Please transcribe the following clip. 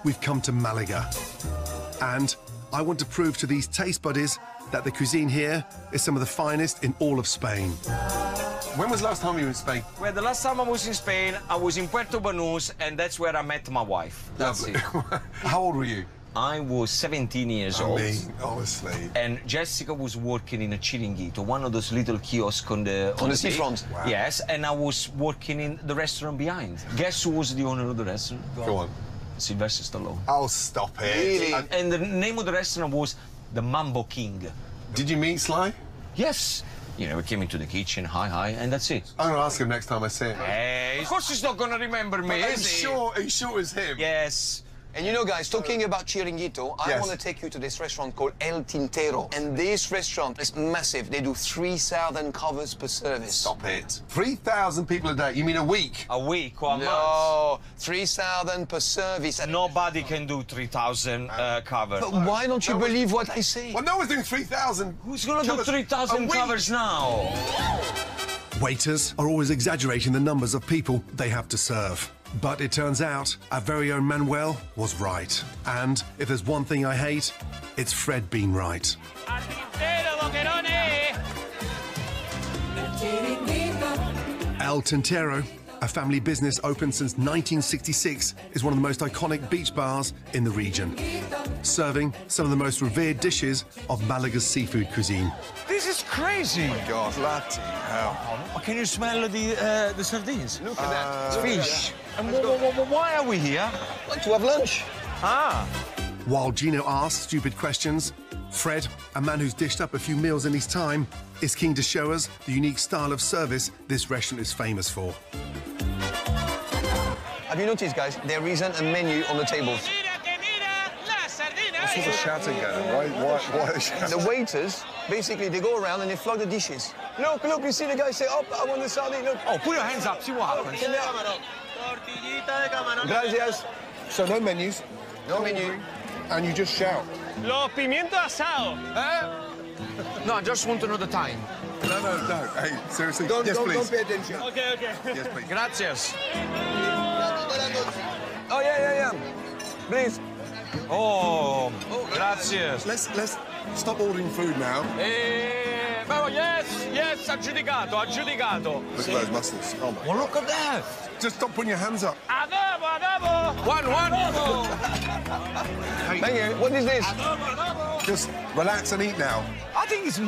we've come to Malaga. And I want to prove to these taste buddies that the cuisine here is some of the finest in all of Spain. When was the last time you were in Spain? Well, the last time I was in Spain, I was in Puerto Banús, and that's where I met my wife. That's it. How old were you? I was 17 years old. Honestly. And Jessica was working in a chiringuito, one of those little kiosks on the seafront. Wow. Yes, and I was working in the restaurant behind. Guess who was the owner of the restaurant? Go on. Sylvester Stallone. Oh, stop it. Really? And the name of the restaurant was the Mambo King. Did you meet Sly? Yes. You know, we came into the kitchen, hi, and that's it. I'm going to ask him next time I see him. Hey, of course he's not going to remember me, Are you is he? sure it was him? Yes. And you know, guys, talking about chiringuito, I Yes. want to take you to this restaurant called El Tintero. And this restaurant is massive. They do 3,000 covers per service. Stop it. 3,000 people a day. You mean a week? A week or a month? No, 3,000 per service. And Nobody can do 3,000 covers. But why don't you believe what I say? Well, no one's doing 3,000. Who's going to do 3,000 covers now? Waiters are always exaggerating the numbers of people they have to serve. But it turns out our very own Manuel was right. And if there's one thing I hate, it's Fred being right. El Tintero, a family business opened since 1966, is one of the most iconic beach bars in the region, serving some of the most revered dishes of Malaga's seafood cuisine. This is crazy. God, bloody hell. Can you smell the sardines? Look at that. Fish. And why are we here? Like to have lunch. Ah. While Gino asks stupid questions, Fred, a man who's dished up a few meals in his time, is keen to show us the unique style of service this restaurant is famous for. Have you noticed, guys, there isn't a menu on the tables. What's all the shouting going? Why The waiters, basically, they go around and they flog the dishes. Look, you see the guy say, oh, I want the sardine, look. Oh, put your hands up, see what happens. Gracias. So no menus, No menu. and you just shout. Los pimientos asados. No, I just want to know the time. No. Hey, seriously? Don't pay attention. Okay. Yes, please. Gracias. Oh, yeah. Please. Oh, gracias. Let's stop ordering food now. Yes, aggiudicato. Look at those muscles. Oh, my. Well, look at that. Just stop putting your hands up. Adobo. One. Thank you. What is this? Just relax and eat now. I think it's